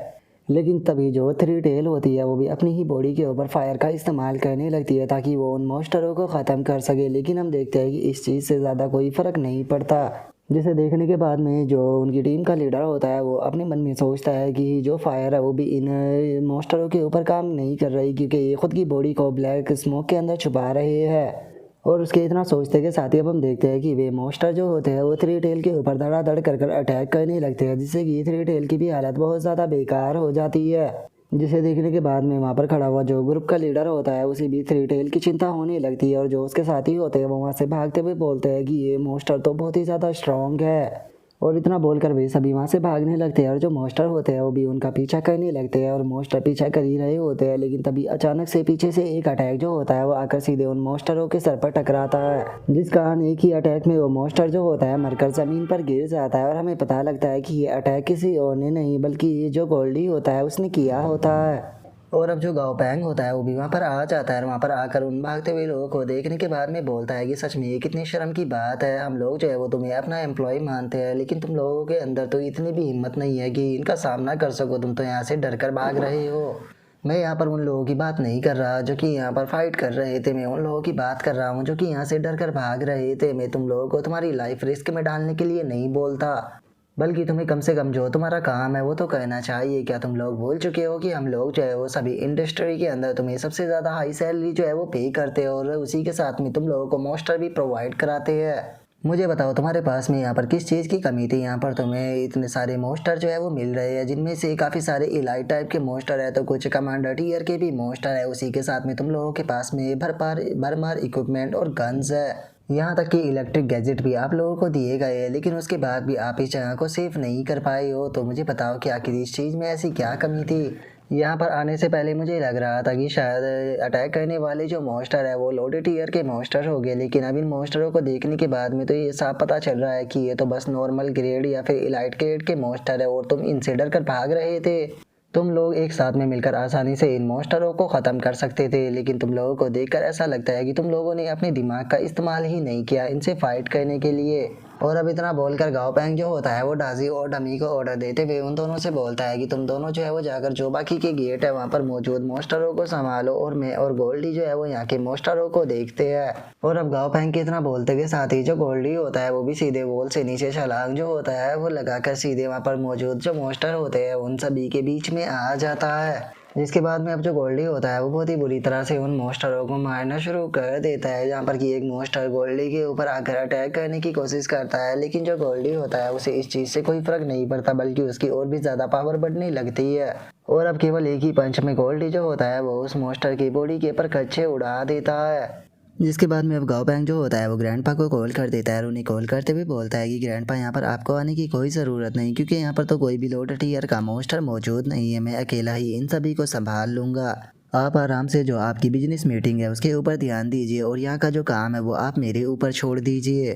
लेकिन तभी जो थ्री टेल होती है वो भी अपनी ही बॉडी के ऊपर फायर का इस्तेमाल करने लगती है ताकि वो उन मॉन्स्टरों को ख़त्म कर सके। लेकिन हम देखते हैं कि इस चीज़ से ज़्यादा कोई फ़र्क नहीं पड़ता, जिसे देखने के बाद में जो उनकी टीम का लीडर होता है वो अपने मन में सोचता है कि जो फायर है वो भी इन मॉन्स्टरों के ऊपर काम नहीं कर रही, क्योंकि ये खुद की बॉडी को ब्लैक स्मोक के अंदर छुपा रहे हैं। और उसके इतना सोचते के साथ ही अब हम देखते हैं कि वे मॉन्स्टर जो होते हैं वो थ्री टेल के ऊपर धड़ाधड़ कर अटैक करने लगते हैं, जिससे कि थ्री टेल की भी हालत बहुत ज़्यादा बेकार हो जाती है। जिसे देखने के बाद में वहाँ पर खड़ा हुआ जो ग्रुप का लीडर होता है उसे भी थ्री टेल की चिंता होने लगती है, और जो उसके साथी होते हैं वो वहाँ से भागते हुए बोलते हैं कि ये मॉन्स्टर तो बहुत ही ज़्यादा स्ट्रॉन्ग है। और इतना बोलकर वे सभी वहाँ से भागने लगते हैं और जो मॉन्स्टर होते हैं वो भी उनका पीछा करने लगते हैं, और मॉन्स्टर पीछा कर ही रहे होते हैं। लेकिन तभी अचानक से पीछे से एक अटैक जो होता है वो आकर सीधे उन मॉन्स्टरों के सर पर टकराता है, जिस कारण एक ही अटैक में वो मॉन्स्टर जो होता है मरकर ज़मीन पर गिर जाता है। और हमें पता लगता है कि ये अटैक किसी और ने नहीं बल्कि ये जो गोल्डी होता है उसने किया होता है। और अब जो गाओ पैंग होता है वो भी वहाँ पर आ जाता है और वहाँ पर आकर उन भागते हुए लोगों को देखने के बाद में बोलता है कि सच में ये कितनी शर्म की बात है, हम लोग जो है वो तुम्हें अपना एम्प्लॉय मानते हैं लेकिन तुम लोगों के अंदर तो इतनी भी हिम्मत नहीं है कि इनका सामना कर सको, तुम तो यहाँ से डर कर भाग रहे हो। मैं यहाँ पर उन लोगों की बात नहीं कर रहा जो कि यहाँ पर फाइट कर रहे थे, मैं उन लोगों की बात कर रहा हूँ जो कि यहाँ से डर कर भाग रहे थे। मैं तुम लोगों को तुम्हारी लाइफ रिस्क में डालने के लिए नहीं बोलता, बल्कि तुम्हें कम से कम जो तुम्हारा काम है वो तो कहना चाहिए। क्या तुम लोग भूल चुके हो कि हम लोग जो है वो सभी इंडस्ट्री के अंदर तुम्हें सबसे ज़्यादा हाई सैलरी जो है वो पे करते हैं और उसी के साथ में तुम लोगों को मॉन्स्टर भी प्रोवाइड कराते हैं। मुझे बताओ तुम्हारे पास में यहाँ पर किस चीज़ की कमी थी? यहाँ पर तुम्हें इतने सारे मॉन्स्टर जो है वो मिल रहे हैं, जिनमें से काफ़ी सारे इलाइट टाइप के मॉन्स्टर है तो कुछ कमांडर टीयर के भी मॉन्स्टर है, उसी के साथ में तुम लोगों के पास में भरमार इक्विपमेंट और गन्स है, यहाँ तक कि इलेक्ट्रिक गैजेट भी आप लोगों को दिए गए हैं। लेकिन उसके बाद भी आप इस जगह को सेफ नहीं कर पाए हो, तो मुझे बताओ कि आखिर इस चीज़ में ऐसी क्या कमी थी? यहाँ पर आने से पहले मुझे लग रहा था कि शायद अटैक करने वाले जो मॉन्स्टर है वो लोडेड ईयर के मॉन्स्टर हो गए, लेकिन अब इन मॉन्स्टरों को देखने के बाद में तो ये साफ पता चल रहा है कि ये तो बस नॉर्मल ग्रेड या फिर इलाइट ग्रेड के मॉन्स्टर है और तुम इनसे डर कर भाग रहे थे। तुम लोग एक साथ में मिलकर आसानी से इन मॉन्स्टरों को ख़त्म कर सकते थे, लेकिन तुम लोगों को देखकर ऐसा लगता है कि तुम लोगों ने अपने दिमाग का इस्तेमाल ही नहीं किया इनसे फाइट करने के लिए। और अब इतना बोलकर गाओ पैंग जो होता है वो डाजी और डमी को ऑर्डर देते हुए उन दोनों से बोलता है कि तुम दोनों जो है वो जाकर जो बाकी के गेट है वहाँ पर मौजूद मॉन्स्टरों को संभालो और मैं और गोल्डी जो है वो यहाँ के मॉन्स्टरों को देखते हैं। और अब गाओ पैंग के इतना बोलते के साथ ही जो गोल्डी होता है वो भी सीधे वॉल से नीचे छलांग जो होता है वो लगाकर सीधे वहाँ पर मौजूद जो मॉन्स्टर होते हैं उन सभी के बीच में आ जाता है, जिसके बाद में अब जो गोल्डी होता है वो बहुत ही बुरी तरह से उन मॉन्स्टरों को मारना शुरू कर देता है, जहाँ पर कि एक मॉन्स्टर गोल्डी के ऊपर आकर अटैक करने की कोशिश करता है। लेकिन जो गोल्डी होता है उसे इस चीज़ से कोई फर्क नहीं पड़ता, बल्कि उसकी और भी ज़्यादा पावर बढ़ने लगती है। और अब केवल एक ही पंच में गोल्डी जो होता है वो उस मॉन्स्टर की बॉडी के ऊपर कच्चे उड़ा देता है, जिसके बाद में अब गाओ पैंग जो होता है वो ग्रैंडपा को कॉल कर देता है और उन्हें कॉल करते हुए बोलता है कि ग्रैंडपा यहाँ पर आपको आने की कोई ज़रूरत नहीं, क्योंकि यहाँ पर तो कोई भी लोड टीयर का मॉन्स्टर मौजूद नहीं है, मैं अकेला ही इन सभी को संभाल लूँगा। आप आराम से जो आपकी बिजनेस मीटिंग है उसके ऊपर ध्यान दीजिए और यहाँ का जो काम है वो आप मेरे ऊपर छोड़ दीजिए।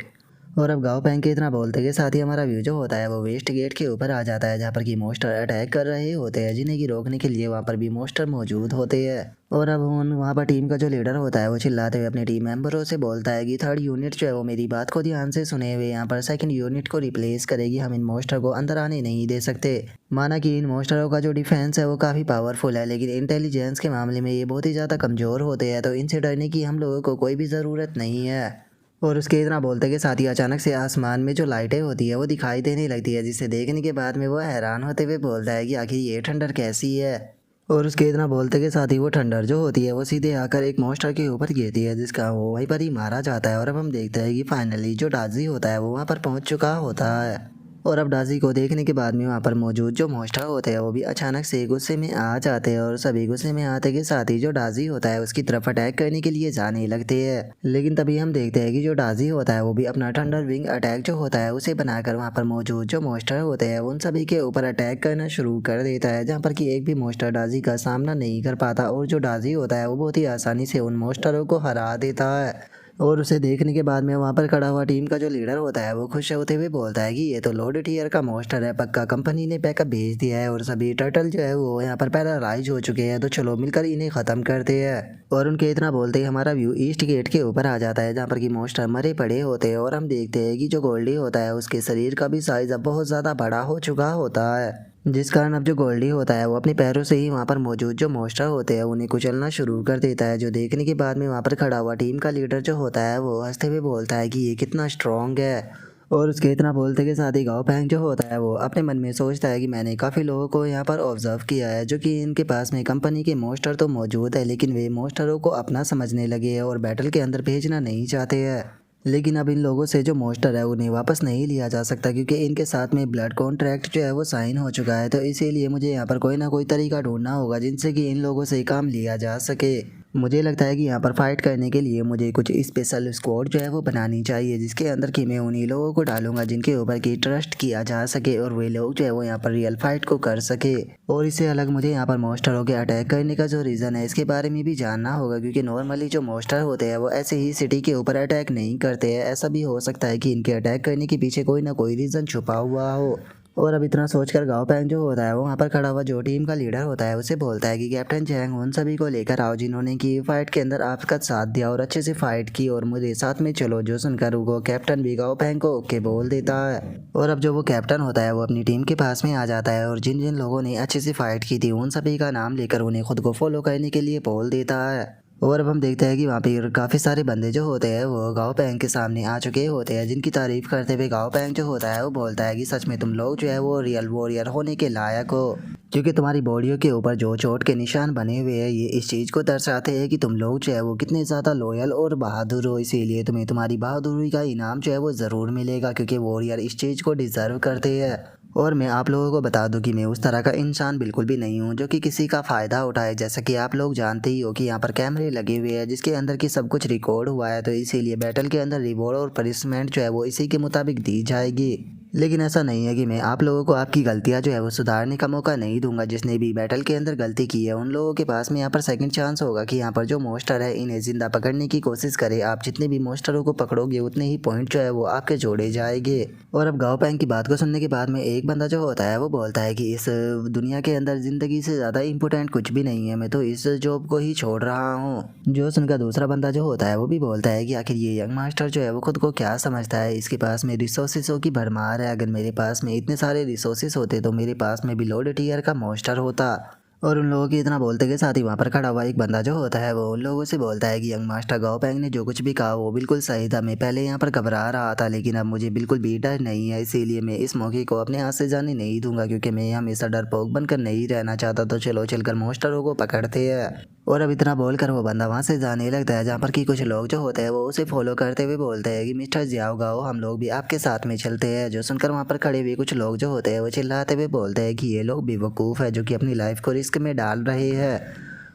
और अब गाँव पैंग के इतना बोलते के साथ ही हमारा व्यू जो होता है वो वेस्ट गेट के ऊपर आ जाता है, जहाँ पर कि मोस्टर अटैक कर रहे होते हैं, जिन्हें की रोकने के लिए वहाँ पर भी मोस्टर मौजूद होते हैं। और अब वहाँ पर टीम का जो लीडर होता है वो चिल्लाते हुए अपने टीम मेंबरों से बोलता है कि थर्ड यूनिट जो है वो मेरी बात को ध्यान से सुने हुए यहाँ पर सेकंड यूनिट को रिप्लेस करेगी, हम इन मोस्टर को अंदर आने नहीं दे सकते। माना कि इन मोस्टरों का जो डिफेंस है वो काफ़ी पावरफुल है, लेकिन इंटेलिजेंस के मामले में ये बहुत ही ज़्यादा कमज़ोर होते हैं, तो इनसे डरने की हम लोगों को कोई भी ज़रूरत नहीं है। और उसके इतना बोलते के साथ ही अचानक से आसमान में जो लाइटें होती है वो दिखाई देने लगती है, जिसे देखने के बाद में वो हैरान होते हुए बोलता है कि आखिर ये ठंडर कैसी है। और उसके इतना बोलते के साथ ही वो ठंडर जो होती है वो सीधे आकर एक मॉन्स्टर के ऊपर गिरती है, जिसका वो वहीं पर ही मारा जाता है। और अब हम देखते हैं कि फाइनली जो डाजी होता है वो वहाँ पर पहुँच चुका होता है। और अब डाजी को देखने के बाद में वहाँ पर मौजूद जो मॉन्स्टर होते हैं वो भी अचानक से गुस्से में आ जाते हैं, और सभी गुस्से में आते के साथ ही जो डाजी होता है उसकी तरफ अटैक करने के लिए जाने लगते हैं। लेकिन तभी हम देखते हैं कि जो डाजी होता है वो भी अपना थंडर विंग अटैक जो होता है उसे बनाकर वहाँ पर मौजूद जो मॉन्स्टर होते हैं उन सभी के ऊपर अटैक करना शुरू कर देता है, जहाँ पर कि एक भी मॉन्स्टर डाजी का सामना नहीं कर पाता, और जो डाजी होता है वो बहुत ही आसानी से उन मॉन्स्टरों को हरा देता है। और उसे देखने के बाद में वहाँ पर खड़ा हुआ टीम का जो लीडर होता है वो खुश होते हुए बोलता है कि ये तो लोड टीयर का मॉन्स्टर है, पक्का कंपनी ने बैकअप भेज दिया है, और सभी टर्टल जो है वो यहाँ पर पैरालाइज हो चुके हैं, तो चलो मिलकर इन्हें ख़त्म करते हैं। और उनके इतना बोलते ही हमारा व्यू ईस्ट गेट के ऊपर आ जाता है, जहाँ पर कि मॉन्स्टर मरे पड़े होते हैं, और हम देखते हैं कि जो गोल्डी होता है उसके शरीर का भी साइज़ अब बहुत ज़्यादा बड़ा हो चुका होता है, जिस कारण अब जो गोल्डी होता है वो अपने पैरों से ही वहाँ पर मौजूद जो मॉन्स्टर होते हैं उन्हें कुचलना शुरू कर देता है, जो देखने के बाद में वहाँ पर खड़ा हुआ टीम का लीडर जो होता है वो हंसते हुए बोलता है कि ये कितना स्ट्रॉन्ग है। और उसके इतना बोलते के साथ ही गाँव पैंग जो होता है वो अपने मन में सोचता है कि मैंने काफ़ी लोगों को यहाँ पर ऑब्जर्व किया है, जो कि इनके पास में कंपनी के मॉन्स्टर तो मौजूद है, लेकिन वे मॉन्स्टरों को अपना समझने लगे हैं और बैटल के अंदर भेजना नहीं चाहते हैं। लेकिन अब इन लोगों से जो मॉन्स्टर है उन्हें वापस नहीं लिया जा सकता, क्योंकि इनके साथ में ब्लड कॉन्ट्रैक्ट जो है वो साइन हो चुका है, तो इसीलिए मुझे यहाँ पर कोई ना कोई तरीका ढूंढना होगा जिनसे कि इन लोगों से काम लिया जा सके। मुझे लगता है कि यहाँ पर फाइट करने के लिए मुझे कुछ स्पेशल स्क्वाड जो है वो बनानी चाहिए, जिसके अंदर कि मैं उन्हीं लोगों को डालूंगा जिनके ऊपर की ट्रस्ट किया जा सके, और वे लोग जो है वो यहाँ पर रियल फाइट को कर सके। और इससे अलग मुझे यहाँ पर मॉन्स्टरों के अटैक करने का जो रीज़न है इसके बारे में भी जानना होगा, क्योंकि नॉर्मली जो मॉन्स्टर होते हैं वो ऐसे ही सिटी के ऊपर अटैक नहीं करते हैं, ऐसा भी हो सकता है कि इनके अटैक करने के पीछे कोई ना कोई रीज़न छुपा हुआ हो। और अब इतना सोचकर गाँव पैंग जो होता है वो वहाँ पर खड़ा हुआ जो टीम का लीडर होता है उसे बोलता है कि कैप्टन चैंग उन सभी को लेकर आओ जिन्होंने की फाइट के अंदर आपका साथ दिया और अच्छे से फाइट की, और मुझे साथ में चलो। जो सुनकर वो कैप्टन भी गाँव पैंग को ओके बोल देता है। और अब जो वो कैप्टन होता है वो अपनी टीम के पास में आ जाता है, और जिन जिन लोगों ने अच्छे से फाइट की थी उन सभी का नाम लेकर उन्हें खुद को फॉलो करने के लिए बोल देता है। और अब हम देखते हैं कि वहाँ पे काफ़ी सारे बंदे जो होते हैं वो गाँव पैंग के सामने आ चुके होते हैं, जिनकी तारीफ करते हुए गाँव पैंग जो होता है वो बोलता है कि सच में तुम लोग जो है वो रियल वॉरियर होने के लायक हो, क्योंकि तुम्हारी बॉडियों के ऊपर जो चोट के निशान बने हुए हैं ये इस चीज़ को दर्शाते हैं कि तुम लोग जो है वो कितने ज़्यादा लॉयल और बहादुर हो, इसीलिए तुम्हें तुम्हारी बहादुरी का इनाम जो है वो ज़रूर मिलेगा, क्योंकि वॉरियर इस चीज़ को डिज़र्व करते हैं। और मैं आप लोगों को बता दूं कि मैं उस तरह का इंसान बिल्कुल भी नहीं हूं जो कि किसी का फ़ायदा उठाए, जैसा कि आप लोग जानते ही हो कि यहाँ पर कैमरे लगे हुए हैं जिसके अंदर की सब कुछ रिकॉर्ड हुआ है, तो इसीलिए बैटल के अंदर रिवॉर्ड और पनिशमेंट जो है वो इसी के मुताबिक दी जाएगी। लेकिन ऐसा नहीं है कि मैं आप लोगों को आपकी गलतियां जो है वो सुधारने का मौका नहीं दूंगा। जिसने भी बैटल के अंदर गलती की है उन लोगों के पास में यहाँ पर सेकंड चांस होगा कि यहाँ पर जो मॉन्स्टर है इन्हें जिंदा पकड़ने की कोशिश करे। आप जितने भी मॉन्स्टरों को पकड़ोगे उतने ही पॉइंट जो है वो आपके जोड़े जाएंगे। और अब गाँव पैंग की बात को सुनने के बाद में एक बंदा जो होता है वो बोलता है कि इस दुनिया के अंदर ज़िंदगी से ज़्यादा इंपॉर्टेंट कुछ भी नहीं है, मैं तो इस जॉब को ही छोड़ रहा हूँ। जो सुनकर दूसरा बंदा जो होता है वो भी बोलता है कि आखिर ये यंग मास्टर जो है वो खुद को क्या समझता है, इसके पास में रिसोर्सेसों की भरमार है, अगर मेरे पास में इतने सारे रिसोर्सेस होते तो मेरे पास में भी लोड टीयर का मॉन्स्टर होता। और उन लोगों की इतना बोलते के साथ ही वहाँ पर खड़ा हुआ एक बंदा जो होता है वो उन लोगों से बोलता है कि यंग मास्टर गाँव पैंग ने जो कुछ भी कहा वो बिल्कुल सही था। मैं पहले यहाँ पर घबरा रहा था, लेकिन अब मुझे बिल्कुल भी डर नहीं है, इसीलिए मैं इस मौके को अपने हाथ से जाने नहीं दूंगा, क्योंकि मैं हमेशा डरपोक बनकर नहीं रहना चाहता। तो चलो चलकर मॉन्स्टरों को पकड़ते हैं। और अब इतना बोलकर वो बंदा वहाँ से जाने लगता है, जहाँ पर कि कुछ लोग जो होते हैं वो उसे फॉलो करते हुए बोलते हैं कि मिस्टर जियाओ गाओ हम लोग भी आपके साथ में चलते हैं। जो सुनकर वहाँ पर खड़े हुए कुछ लोग जो होते हैं वो चिल्लाते हुए बोलते हैं कि ये लोग बेवकूफ़ है जो कि अपनी लाइफ को रिस्क में डाल रहे हैं।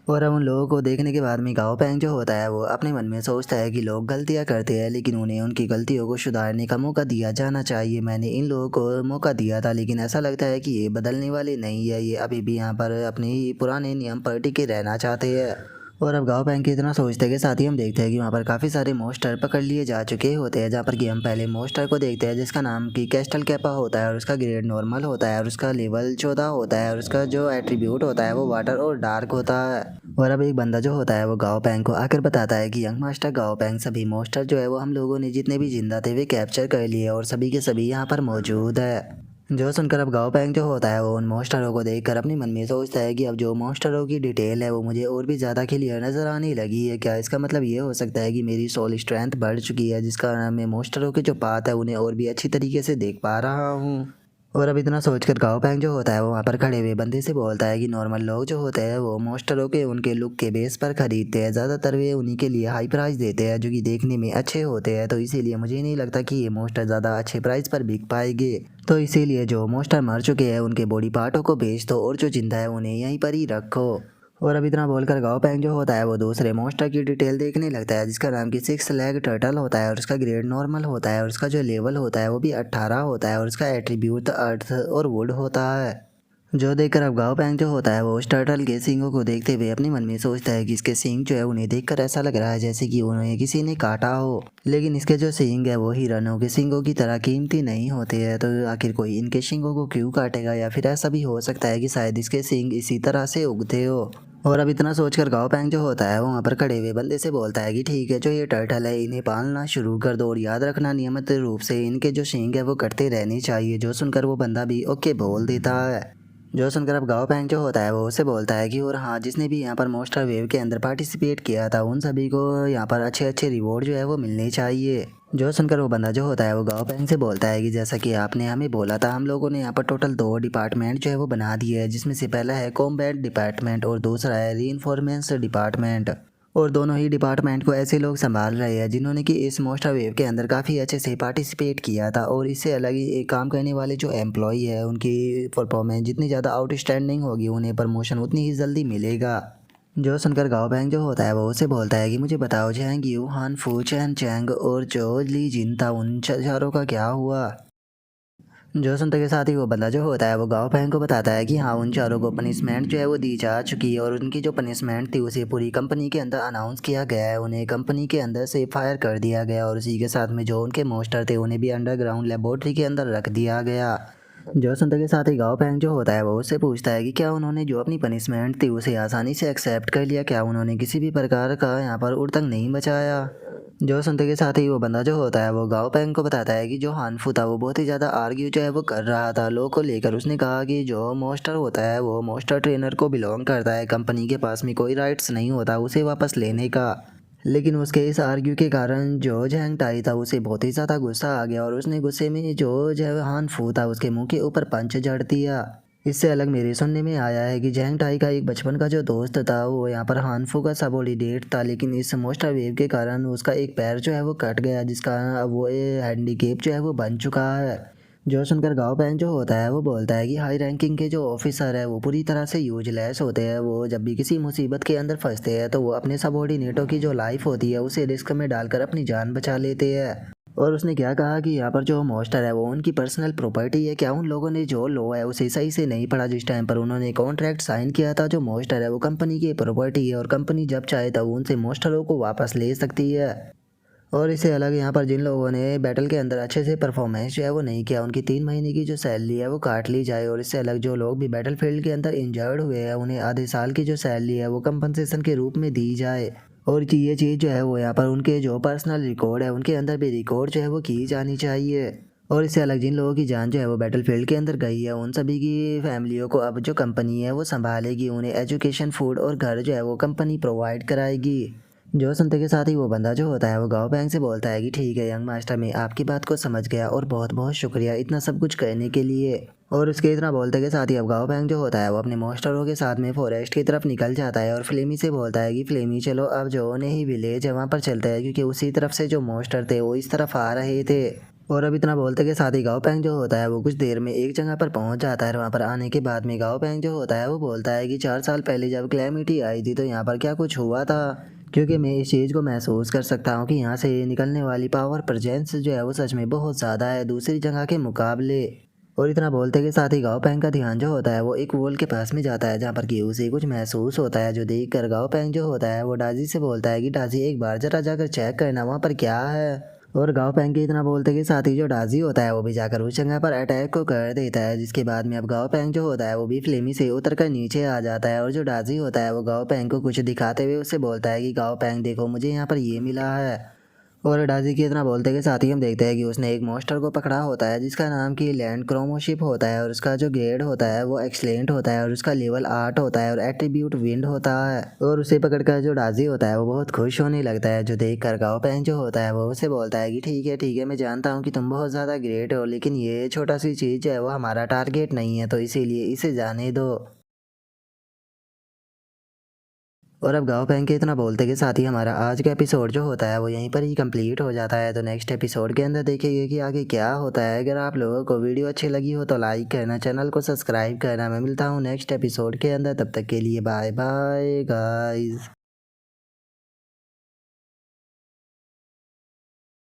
और अब उन लोगों को देखने के बाद में गाँव पैंग जो होता है वो अपने मन में सोचता है कि लोग गलतियाँ करते हैं, लेकिन उन्हें उनकी गलतियों को सुधारने का मौका दिया जाना चाहिए। मैंने इन लोगों को मौका दिया था, लेकिन ऐसा लगता है कि ये बदलने वाले नहीं है, ये अभी भी यहाँ पर अपने ही पुराने नियम पर टिके रहना चाहते हैं। और अब गाँव पैंग के इतना सोचते के साथ ही हम देखते हैं कि वहाँ पर काफ़ी सारे मोस्टर पकड़ लिए जा चुके होते हैं, जहाँ पर कि हम पहले मोस्टर को देखते हैं जिसका नाम कि कैस्टल कैपा होता है और उसका ग्रेड नॉर्मल होता है और उसका लेवल 14 होता है और उसका जो एट्रीब्यूट होता है वो वाटर और डार्क होता है। और अब एक बंदा जो होता है वो गाओ पैंग को आकर बताता है कि यंग मास्टर गाओ पैंग सभी मोस्टर जो है वो हम लोगों ने जितने भी जिंदा थे वे कैप्चर कर लिए और सभी के सभी यहाँ पर मौजूद है। जो सुनकर अब गाओ पैंग जो होता है वो उन मॉन्स्टरों को देखकर अपने मन में सोचता है कि अब जो मॉन्स्टरों की डिटेल है वो मुझे और भी ज़्यादा क्लियर नज़र आने लगी है। क्या इसका मतलब ये हो सकता है कि मेरी सोल स्ट्रेंथ बढ़ चुकी है, जिस कारण मैं मॉन्स्टरों के जो पार्ट है उन्हें और भी अच्छी तरीके से देख पा रहा हूँ। और अब इतना सोचकर गाओ पैंग जो होता है वो वहाँ पर खड़े हुए बंदे से बोलता है कि नॉर्मल लोग जो होते हैं वो मॉन्स्टरों के उनके लुक के बेस पर खरीदते हैं, ज़्यादातर वे उन्हीं के लिए हाई प्राइस देते हैं जो कि देखने में अच्छे होते हैं, तो इसीलिए मुझे नहीं लगता कि ये मॉन्स्टर ज़्यादा अच्छे प्राइस पर बिक पाएंगे। तो इसीलिए जो मॉन्स्टर मर चुके हैं उनके बॉडी पार्टों को बेच दो और जो जिंदा है उन्हें यहीं पर ही रखो। और अब इतना बोलकर गाओ पैंग जो होता है वो दूसरे मॉन्स्टर की डिटेल देखने लगता है जिसका नाम कि 6 लेग टर्टल होता है और उसका ग्रेड नॉर्मल होता है और उसका जो लेवल होता है वो भी 18 होता है और उसका एट्रीब्यूट अर्थ और वुड होता है। जो देखकर अब गाओ पैंग जो होता है वो उस टर्टल के सींगों को देखते हुए अपने मन में सोचता है कि इसके सींग जो है उन्हें देखकर ऐसा लग रहा है जैसे कि उन्हें किसी ने काटा हो, लेकिन इसके जो सींग है वो हिरणों के सींगों की तरह कीमती नहीं होते हैं, तो आखिर कोई इनके सींगों को क्यों काटेगा, या फिर ऐसा भी हो सकता है कि शायद इसके सींग इसी तरह से उगते हो। और अब इतना सोचकर गाओ पैंग जो होता है वो वहाँ पर खड़े हुए बंदे से बोलता है कि ठीक है, जो ये टर्टल है इन्हें पालना शुरू कर दो और याद रखना नियमित रूप से इनके जो सींग है वो कटते रहने चाहिए। जो सुनकर वो बंदा भी ओके बोल देता है। जो सुनकर अब गाओ पैंग जो होता है वो उसे बोलता है कि और हाँ, जिसने भी यहाँ पर मॉन्स्टर वेव के अंदर पार्टिसिपेट किया था उन सभी को यहाँ पर अच्छे अच्छे रिवॉर्ड जो है वो मिलने चाहिए। जो सुनकर वो बंदा जो होता है वो गाओ पैंग से बोलता है कि जैसा कि आपने हमें बोला था, हम लोगों ने यहाँ पर टोटल 2 डिपार्टमेंट जो है वो बना दिए है, जिसमें से पहला है कॉम्बैट डिपार्टमेंट और दूसरा है रीइंफोर्समेंट डिपार्टमेंट। और दोनों ही डिपार्टमेंट को ऐसे लोग संभाल रहे हैं जिन्होंने कि इस मॉन्स्टर वेव के अंदर काफ़ी अच्छे से पार्टिसिपेट किया था, और इससे अलग ही एक काम करने वाले जो एम्प्लॉई है उनकी परफॉर्मेंस जितनी ज़्यादा आउटस्टैंडिंग होगी उन्हें प्रमोशन उतनी ही जल्दी मिलेगा। जो सुनकर गाओ पैंग जो होता है वो उसे बोलता है कि मुझे बताओ चैंग यू हान फू चैन चैंग और जो ली जिनता उन चारों का क्या हुआ। जो सुनते के साथ ही वो बंदा जो होता है वो गाओ पैंग को बताता है कि हाँ, उन चारों को पनिशमेंट जो है वो दी जा चुकी है और उनकी जो पनिशमेंट थी उसे पूरी कंपनी के अंदर अनाउंस किया गया है, उन्हें कंपनी के अंदर से फायर कर दिया गया और उसी के साथ में जो उनके मॉन्स्टर थे उन्हें भी अंडरग्राउंड लेबोरेटरी के अंदर रख दिया गया। जो सुनते के साथ ही गाओ पैंग जो होता है वो उससे पूछता है कि क्या उन्होंने जो अपनी पनिशमेंट थी उसे आसानी से एक्सेप्ट कर लिया, क्या उन्होंने किसी भी प्रकार का यहाँ पर उड़तंग नहीं बचाया। जो सुनते के साथ ही वो बंदा जो होता है वो गाओ पैंग को बताता है कि जो हानफू था वो बहुत ही ज़्यादा आर्ग्यू जो है वो कर रहा था लोगों को लेकर। उसने कहा कि जो मॉन्स्टर होता है वो मॉन्स्टर ट्रेनर को बिलोंग करता है, कंपनी के पास में कोई राइट्स नहीं होता उसे वापस लेने का। लेकिन उसके इस आर्ग्यू के कारण जो जैंग टाई था उसे बहुत ही ज़्यादा गुस्सा आ गया और उसने गुस्से में जो हानफू था उसके मुंह के ऊपर पंच जड़ दिया। इससे अलग मेरे सुनने में आया है कि जैंग टाई का एक बचपन का जो दोस्त था वो यहाँ पर हानफू का सबऑर्डिनेट था, लेकिन इस मॉन्स्टर वेव के कारण उसका एक पैर जो है वो कट गया, जिसका अब वो हैंडीकेप जो है वो बन चुका है। जो सुनकर गाओ पैंग जो होता है वो बोलता है कि हाई रैंकिंग के जो ऑफिसर है वो पूरी तरह से यूजलेस होते हैं, वो जब भी किसी मुसीबत के अंदर फंसते हैं तो वो अपने सबऑर्डिनेटों की जो लाइफ होती है उसे रिस्क में डालकर अपनी जान बचा लेते हैं। और उसने क्या कहा कि यहाँ पर जो मॉन्स्टर है वो उनकी पर्सनल प्रॉपर्टी है, क्या उन लोगों ने जो लॉ है उसे सही से नहीं पढ़ा जिस टाइम पर उन्होंने कॉन्ट्रैक्ट साइन किया था। जो मॉन्स्टर है वो कंपनी की प्रॉपर्टी है और कंपनी जब चाहे तब उनसे मॉन्स्टरों को वापस ले सकती है। और इससे अलग यहाँ पर जिन लोगों ने बैटल के अंदर अच्छे से परफॉर्मेंस जो है वो नहीं किया उनकी 3 महीने की जो सैलरी है वो काट ली जाए, और इससे अलग जो लोग भी बैटल फील्ड के अंदर इंजर्ड हुए हैं उन्हें आधे साल की जो सैलरी है वो कंपनसेशन के रूप में दी जाए। और ये चीज़ जो है वो यहाँ पर उनके जो पर्सनल रिकॉर्ड है उनके अंदर भी रिकॉर्ड जो है वो की जानी चाहिए। और इससे अलग जिन लोगों की जान जो है वो बैटल फील्ड के अंदर गई है उन सभी की फैमिलियों को अब जो कंपनी है वो संभालेगी, उन्हें एजुकेशन, फूड और घर जो है वो कंपनी प्रोवाइड कराएगी। जो सुनते के साथ ही वो बंदा जो होता है वो गाओ पैंग से बोलता है कि ठीक है यंग मास्टर, मैं आपकी बात को समझ गया और बहुत बहुत शुक्रिया इतना सब कुछ कहने के लिए। और उसके इतना बोलते के साथ ही अब गाओ पैंग जो होता है वो अपने मॉन्स्टरों के साथ में फॉरेस्ट की तरफ निकल जाता है और फ्लेमी से बोलता है कि फ्लेमी चलो अब जो नहीं विलेज है वहाँ पर चलते हैं, क्योंकि उसी तरफ से जो मॉन्स्टर थे वो इस तरफ आ रहे थे। और अब इतना बोलते के साथ ही गाओ पैंग जो होता है वो कुछ देर में एक जगह पर पहुंच जाता है। वहाँ पर आने के बाद में गाओ पैंग जो होता है वो बोलता है कि 4 साल पहले जब क्लैमिटी आई थी तो यहाँ पर क्या कुछ हुआ था, क्योंकि मैं इस चीज़ को महसूस कर सकता हूँ कि यहाँ से निकलने वाली पावर प्रेजेंस जो है वो सच में बहुत ज़्यादा है दूसरी जगह के मुकाबले। और इतना बोलते के साथ ही गाओ पेंग का ध्यान जो होता है वो एक वॉल के पास में जाता है, जहाँ पर कि उसे कुछ महसूस होता है, जो देख कर गाओ पेंग जो होता है वो डाजी से बोलता है कि डाजी एक बार जरा जाकर चेक करना वहाँ पर क्या है। और गाओ पेंग के इतना बोलते के साथ ही जो डाजी होता है वो भी जाकर उस जगह पर अटैक को कर देता है, जिसके बाद में अब गाओ पेंग जो होता है वो भी फ्लेमी से उतर कर नीचे आ जाता है। और जो डाजी होता है वो गाओ पेंग को कुछ दिखाते हुए उससे बोलता है कि गाओ पेंग देखो मुझे यहाँ पर ये मिला है। और डाजी की इतना बोलते के साथ ही हम देखते हैं कि उसने एक मॉन्स्टर को पकड़ा होता है जिसका नाम कि लैंड क्रोमोशिप होता है, और उसका जो ग्रेड होता है वो एक्सलेंट होता है, और उसका लेवल 8 होता है, और एट्रीब्यूट विंड होता है। और उसे पकड़कर जो डाजी होता है वो बहुत खुश होने लगता है, जो देख कर गाओ पैंग जो होता है वो उसे बोलता है कि ठीक है मैं जानता हूँ कि तुम बहुत ज़्यादा ग्रेट हो, लेकिन ये छोटा सी चीज़ है वो हमारा टारगेट नहीं है, तो इसीलिए इसे जाने दो। और अब गाँव पैंग के इतना बोलते के साथ ही हमारा आज का एपिसोड जो होता है वो यहीं पर ही कंप्लीट हो जाता है। तो नेक्स्ट एपिसोड के अंदर देखेंगे कि आगे क्या होता है। अगर आप लोगों को वीडियो अच्छी लगी हो तो लाइक करना, चैनल को सब्सक्राइब करना। मैं मिलता हूँ नेक्स्ट एपिसोड के अंदर, तब तक के लिए बाय बाय गाइस।